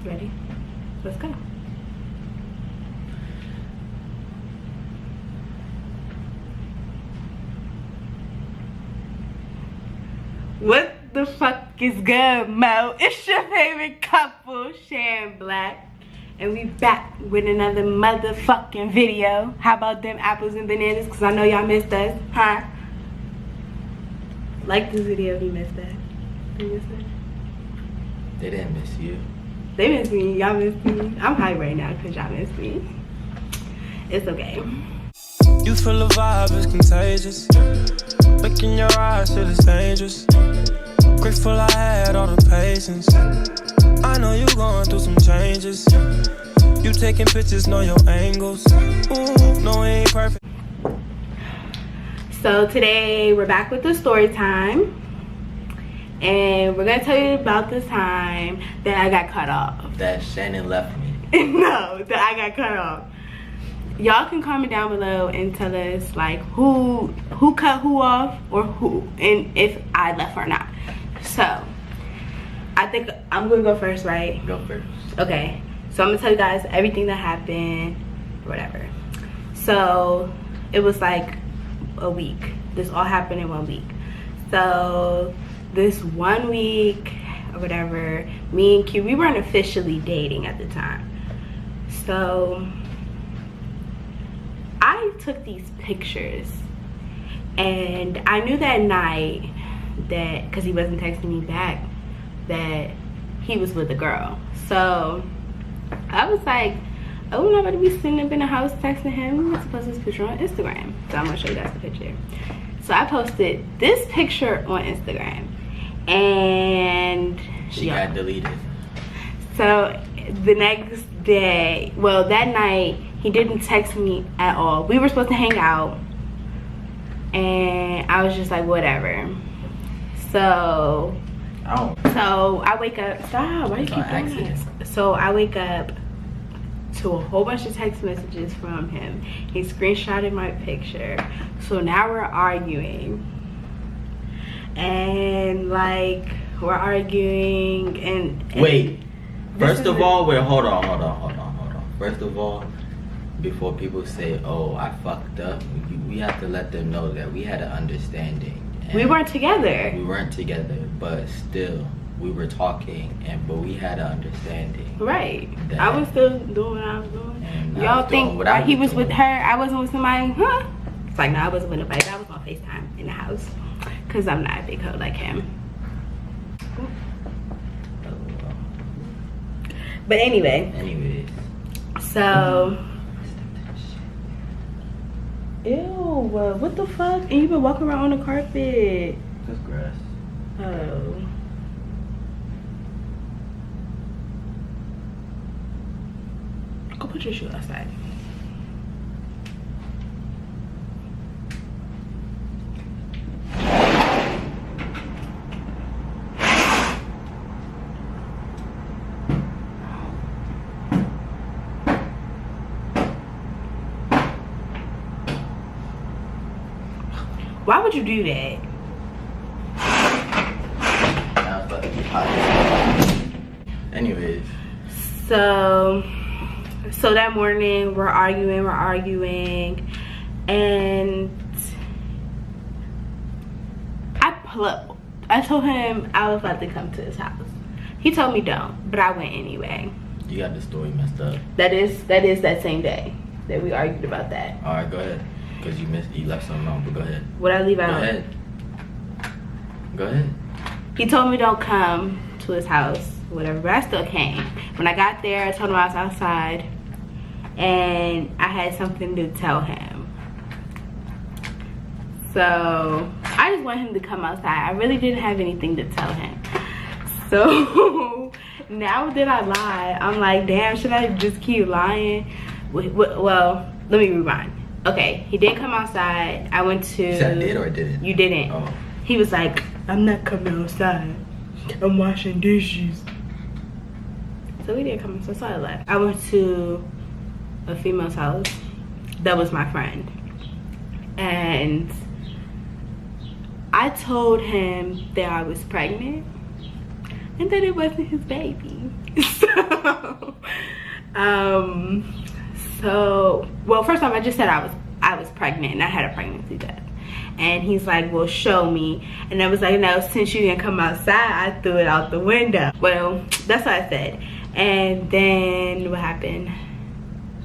Ready? Let's go. What the fuck is good, Mo? It's your favorite couple, ShanBlack. And we back with another motherfucking video. How about them apples and bananas? Because I know y'all missed us, huh? Like this video if you missed that. You missed that? They didn't miss you. They missed me. Y'all missed me. I'm high right now because y'all missed me. It's okay. You feel the vibe is contagious. Look in your eyes, feel it's dangerous. Grateful I had all the patience. I know you going through some changes. You taking pictures, know your angles. Ooh, no, it ain't perfect. So today we're back with the story time. And we're gonna tell you about the time that I got cut off. That Shannon left me. No, that I got cut off. Y'all can comment down below and tell us like who cut who off or who, and if I left or not. So I think I'm gonna go first, right? Go first. Okay, so I'm gonna tell you guys everything that happened or whatever. So it was like a week. This all happened in 1 week. So this 1 week or whatever, me and Q, we weren't officially dating at the time. So I took these pictures and I knew that night that, because he wasn't texting me back, that he was with a girl. So I was like, oh, I'm not about to be sitting up in the house texting him. I'm supposed to post this picture on Instagram. So I'm gonna show you guys the picture. So I posted this picture on Instagram and she got deleted. So the next day, well, that night, he didn't text me at all. We were supposed to hang out and I was just like, whatever. So I wake up, stop, why you keep doing this? So I wake up to a whole bunch of text messages from him. He screenshotted my picture. So now we're arguing. And like, we're arguing and wait. First of all, wait, hold on. First of all, before people say, oh, I fucked up, we have to let them know that we had an understanding. We weren't together. We weren't together, but still, we were talking, but we had an understanding. Right. I was still doing what I was doing. Y'all think he was with her, I wasn't with somebody, huh? It's like, no, I wasn't with nobody. I was on FaceTime in the house. Because I'm not a big hoe like him. But anyways. So, ew, what the fuck? And you been walking around on the carpet. That's grass. Oh. Go put your shoe outside. Why would you do that? Anyways. So that morning we're arguing, and I pull up. I told him I was about to come to his house. He told me don't, but I went anyway. You got the story messed up. That is that same day that we argued about that. All right, go ahead. Because you left something wrong, but go ahead. What I leave out? Go ahead. He told me don't come to his house, whatever, but I still came. When I got there, I told him I was outside and I had something to tell him. So I just want him to come outside. I really didn't have anything to tell him. So now that I lie, I'm like, damn, should I just keep lying? Well, let me rewind. Okay, he did come outside. I went to... You said I did or didn't? You didn't. Oh. He was like, I'm not coming outside. I'm washing dishes. So we didn't come outside, so I left. I went to a female's house. That was my friend. And I told him that I was pregnant and that it wasn't his baby. So So, well, first off, I just said I was pregnant and I had a pregnancy test. And he's like, well, show me. And I was like, no, since you didn't come outside, I threw it out the window. Well, that's what I said. And then what happened?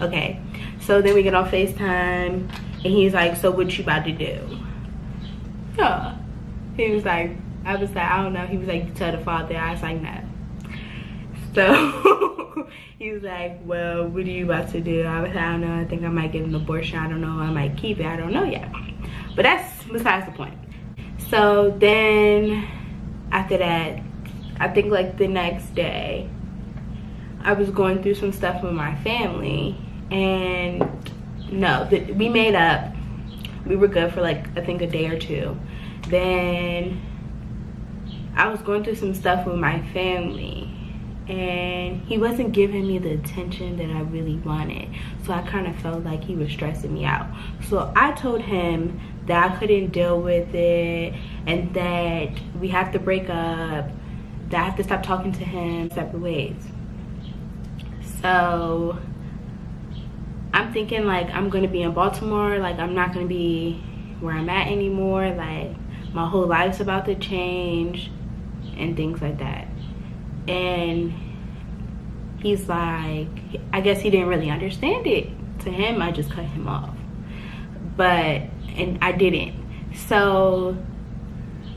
Okay, so then we get on FaceTime and he's like, so what you about to do? Yeah. He was like, I was like, I don't know. He was like, you tell the father. I was like, no. So he was like, well, what are you about to do? I was like, I don't know. I think I might get an abortion. I don't know. I might keep it. I don't know yet. But that's besides the point. So then after that, I think like the next day, I was going through some stuff with my family. And no, we made up. We were good for like, I think a day or two. Then I was going through some stuff with my family. And he wasn't giving me the attention that I really wanted. So I kind of felt like he was stressing me out. So I told him that I couldn't deal with it and that we have to break up, that I have to stop talking to him separate ways. So I'm thinking like I'm gonna be in Baltimore, like I'm not gonna be where I'm at anymore, like my whole life's about to change and things like that. And he's like, I guess he didn't really understand it. To him, I just cut him off. And I didn't. So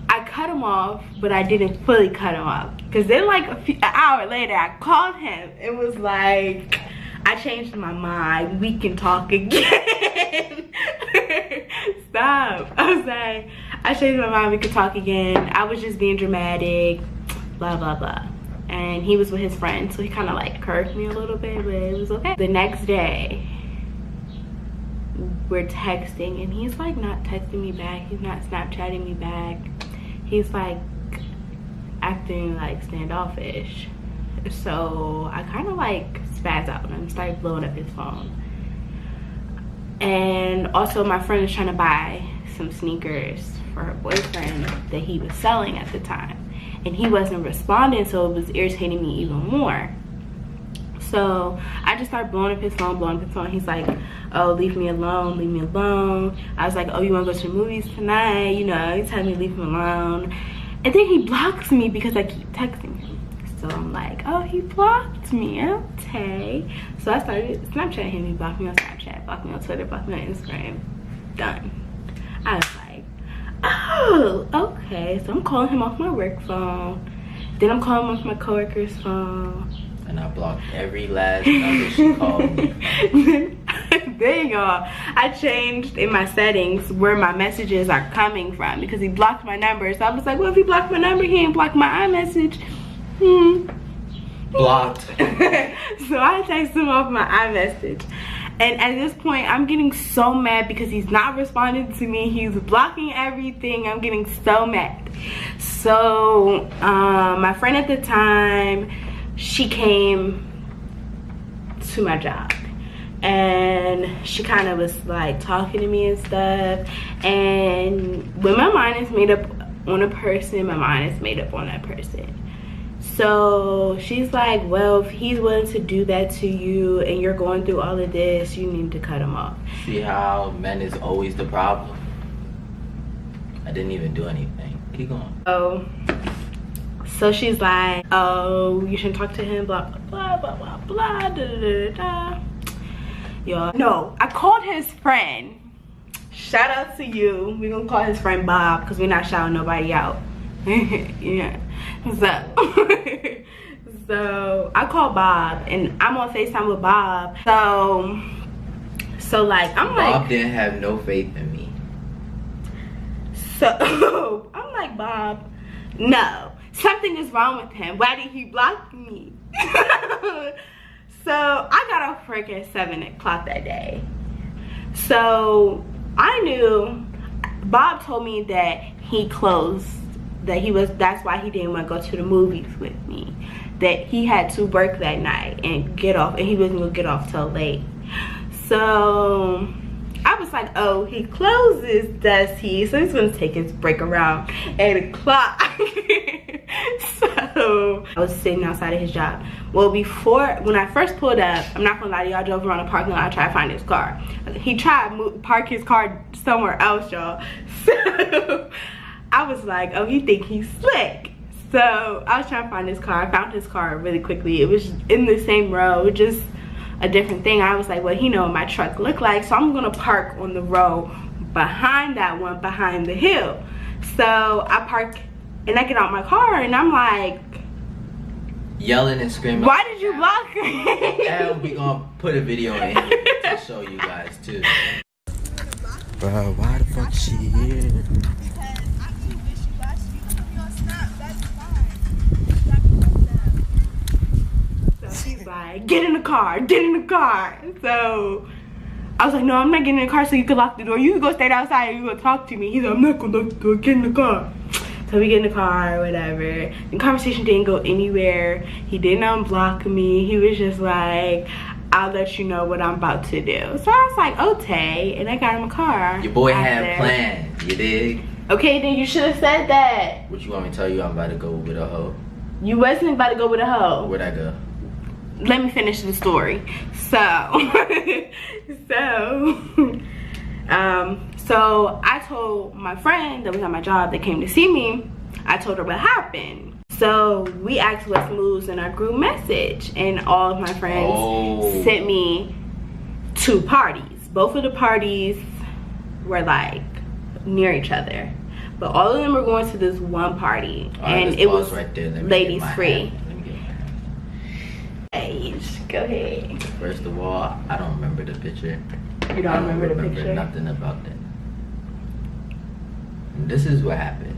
I cut him off, but I didn't fully cut him off. Because then like an hour later, I called him. It was like, I changed my mind. We can talk again. Stop. I was like, I changed my mind. We could talk again. I was just being dramatic. Blah, blah, blah. And he was with his friend, so he kind of like curved me a little bit, but it was okay. The next day, we're texting, and he's like not texting me back. He's not Snapchatting me back. He's like acting like standoffish. So I kind of like spazzed out and started blowing up his phone. And also my friend is trying to buy some sneakers for her boyfriend that he was selling at the time. And he wasn't responding, so it was irritating me even more. So I just started blowing up his phone, He's like, oh, leave me alone, leave me alone. I was like, oh, you wanna go to the movies tonight? You know, he's telling me leave him alone. And then he blocks me because I keep texting him. So I'm like, oh, he blocked me, okay. So I started Snapchatting him. He blocked me on Snapchat, blocked me on Twitter, blocked me on Instagram. Done. I was like, oh, okay. So I'm calling him off my work phone. Then I'm calling him off my coworker's phone. And I blocked every last number she called me. Then y'all, I changed in my settings where my messages are coming from because he blocked my number. So I was like, well, if he blocked my number, he ain't blocked my iMessage. Blocked. So I texted him off my iMessage. And at this point, I'm getting so mad because he's not responding to me. He's blocking everything. I'm getting so mad. So my friend at the time, she came to my job. And she kind of was like talking to me and stuff. And when my mind is made up on a person, my mind is made up on that person. So she's like, well, if he's willing to do that to you and you're going through all of this, you need to cut him off. See how men is always the problem? I didn't even do anything. Keep going. Oh, so she's like, oh, you shouldn't talk to him, blah, blah, blah, blah, blah, da, da, da, da. Y'all, no, I called his friend. Shout out to you. We're gonna call his friend Bob because we're not shouting nobody out. Yeah. So I called Bob and I'm on FaceTime with Bob. So like I'm like, Bob didn't have no faith in me. So I'm like, Bob, no, something is wrong with him. Why did he block me? So I got off work at 7 o'clock that day. So I knew, Bob told me that he closed, that's why he didn't want to go to the movies with me. That he had to work that night and get off, and he wasn't gonna get off till late. So I was like, oh, he closes, does he? So he's gonna take his break around 8 o'clock. So So I was sitting outside of his job. Well, when I first pulled up, I'm not gonna lie to y'all, I drove around the parking lot, I tried to find his car. He tried to park his car somewhere else, y'all. So I was like, oh, he think he's slick. So I was trying to find his car. I found his car really quickly. It was in the same row, just a different thing. I was like, well, he know what my truck looked like, so I'm gonna park on the row behind that one, behind the hill. So I park and I get out my car and I'm like, yelling and screaming. Why did you block me? And we gonna put a video in here to show you guys too. Bro, why the fuck is she here? She's like, get in the car, get in the car. So I was like, no, I'm not getting in the car so you can lock the door. You can go stay outside and you can talk to me. He's like, I'm not gonna lock the door, get in the car. So we get in the car or whatever. The conversation didn't go anywhere. He didn't unblock me. He was just like, I'll let you know what I'm about to do. So I was like, okay, and I got him a car. Your boy had plans, you dig? Okay, then you should have said that. What you want me to tell you? I'm about to go with a hoe. You wasn't about to go with a hoe. Where'd I go? Let me finish the story. So I told my friend that was at my job that came to see me, I told her what happened. So we asked what's moves in our group message, and all of my friends sent me 2 parties. Both of the parties were like near each other, but all of them were going to this one party, and it was right there. ladies free. Go ahead. First of all, I don't remember the picture. You don't remember the picture? Nothing about that. And this is what happened.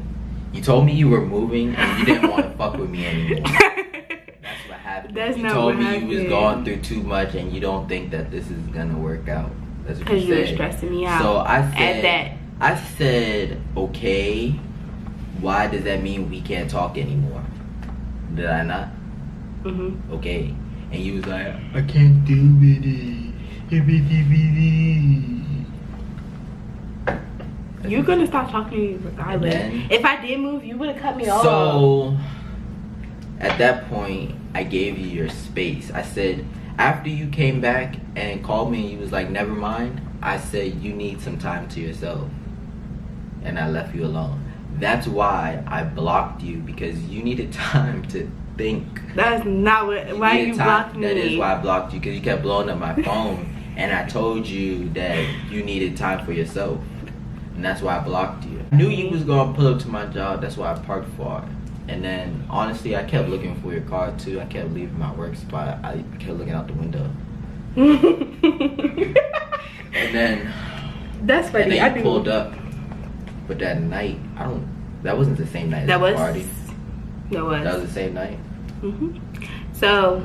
You told me you were moving and you didn't want to fuck with me anymore. That's what happened. That's you not told what me happened. you was going through too much and you don't think that this is gonna work out. That's what you said. Because you were stressing me out. So I said, okay, why does that mean we can't talk anymore? Did I not? Mm-hmm. Okay. And you was like, I can't do it. You're gonna stop talking to me regardless. If I did move, you would have cut me off. So at that point, I gave you your space. I said, after you came back and called me and you was like, never mind, I said, you need some time to yourself. And I left you alone. That's why I blocked you, because you needed time to think. That's not why you blocked me. That is why I blocked you, because you kept blowing up my phone. And I told you that you needed time for yourself. And that's why I blocked you. I knew you was gonna pull up to my job. That's why I parked for it. And then, honestly, I kept looking for your car too. I kept leaving my work spot. I kept looking out the window. And then, that's funny. And then you pulled up. But that night, that wasn't the same night as the party. That was the same night. So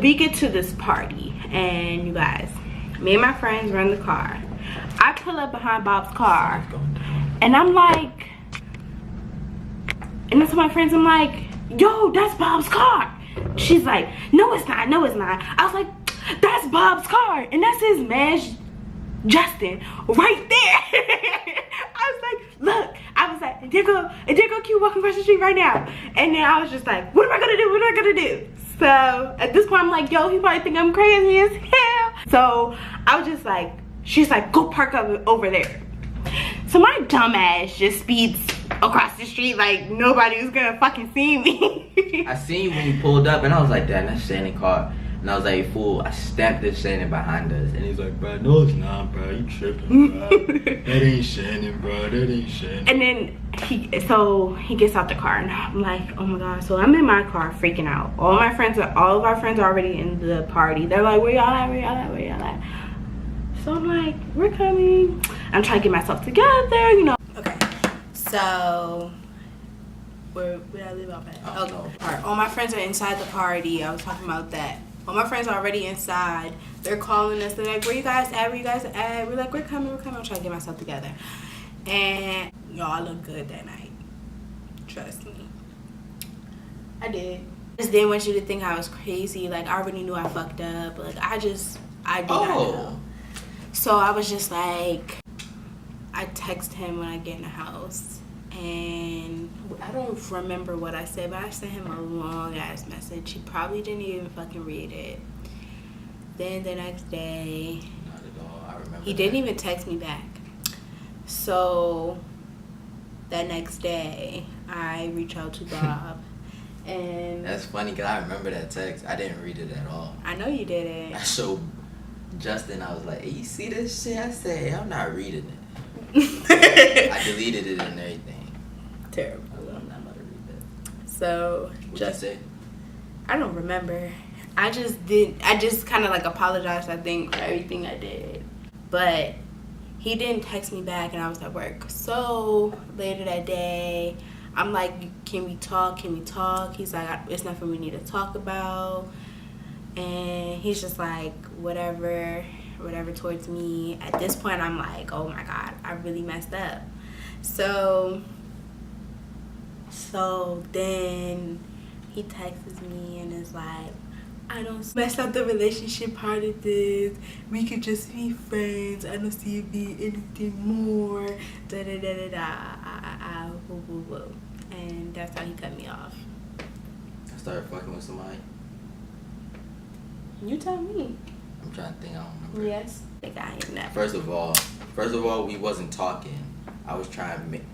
we get to this party, and you guys, me and my friends run the car. I pull up behind Bob's car, and I'm like, and to my friends, I'm like, yo, that's Bob's car. She's like, no it's not, no it's not. I was like, that's Bob's car, and that's his man, Justin, right there. I was like, look, I was like, there go Q walking across the street right now. And then I was just like, what am I gonna do, what am I gonna do? So at this point, I'm like, yo, he probably think I'm crazy as hell. So I was just like, she's like, go park up over there. So my dumb ass just speeds across the street like nobody was gonna fucking see me. I seen you when you pulled up, and I was like, damn, that's Shannon car. And I was like, fool, I stamped this Shannon behind us. And he's like, bro, no it's not, bro, you tripping, bro. That ain't Shannon, bro, that ain't Shannon. And then he gets out the car, and I'm like, oh my god. So I'm in my car freaking out. All of our friends are already in the party. They're like, where y'all at, where y'all at, where y'all at? So I'm like, we're coming. I'm trying to get myself together, you know. Okay, so where did I leave off at? Okay, all right, all my friends are inside the party. I was talking about that. All my friends are already inside. They're calling us. They're like, where you guys at? Where you guys at? We're like, we're coming, we're coming. I'm trying to get myself together. And y'all look good that night. Trust me. I did. I just didn't want you to think I was crazy. Like, I already knew I fucked up. Like, I did not know. So I was just like, I text him when I get in the house. and I don't remember what I said, but I sent him a long ass message. He probably didn't even fucking read it. Then the next day, Not at all. I remember. he didn't even text me back. So that next day, I reach out to Bob, and That's funny because I remember that text. I didn't read it at all. I know you didn't. I showed Justin. I was like, "Hey, you see this shit?" I said, hey, "I'm not reading it." I deleted it and everything. Terrible. I'm not about to read that. So What'd just you say? I don't remember. I just kind of like apologized, I think, for everything I did. But he didn't text me back, and I was at work. So later that day, I'm like, can we talk? Can we talk? He's like, it's nothing we need to talk about. And he's just like, whatever towards me. At this point, I'm like, oh my God, I really messed up. So then he texts me and is like, I don't mess up the relationship part of this. We could just be friends. I don't see it being anything more. Da da da da da. Woo woo woo. And that's how he cut me off. I started fucking with somebody. You tell me. I'm trying to think. I don't remember. Yes. I think I ain't never. First of all, we wasn't talking. I was trying to make.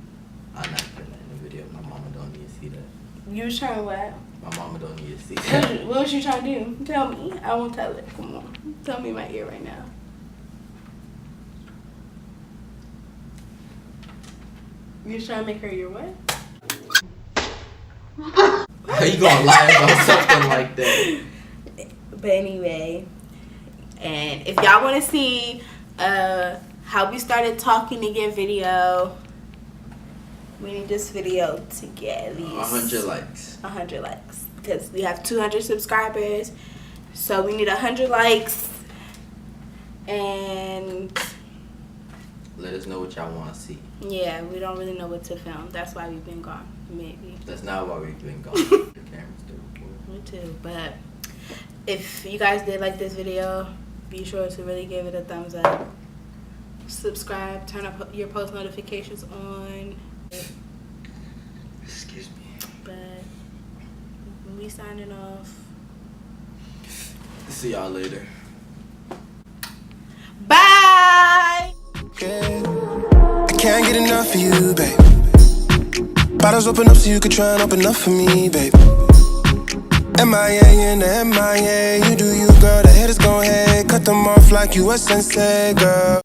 I'm not putting that in the video. My mama don't need to see that. You was trying what? My mama don't need to see that. What was you trying to do? Tell me. I won't tell it. Come on. Tell me in my ear right now. You was trying to make her your what? How you gonna lie about something like that? But anyway, and if y'all want to see how we started talking again video, we need this video to get at least 100 likes. 100 likes, because we have 200 subscribers, so we need 100 likes. And let us know what y'all want to see. yeah, we don't really know what to film. That's why we've been gone. Maybe. That's not why we've been gone. The camera's still recording. Me too. But if you guys did like this video, be sure to really give it a thumbs up. Subscribe. Turn up your post notifications on. Excuse me. But we signing off. See y'all later. Bye. Yeah. I can't get enough of you, babe. Bottles open up so you could try and open up for me, babe. MIA in the MIA, you do you, girl. The haters gon' hate, cut them off like you a sensei, girl.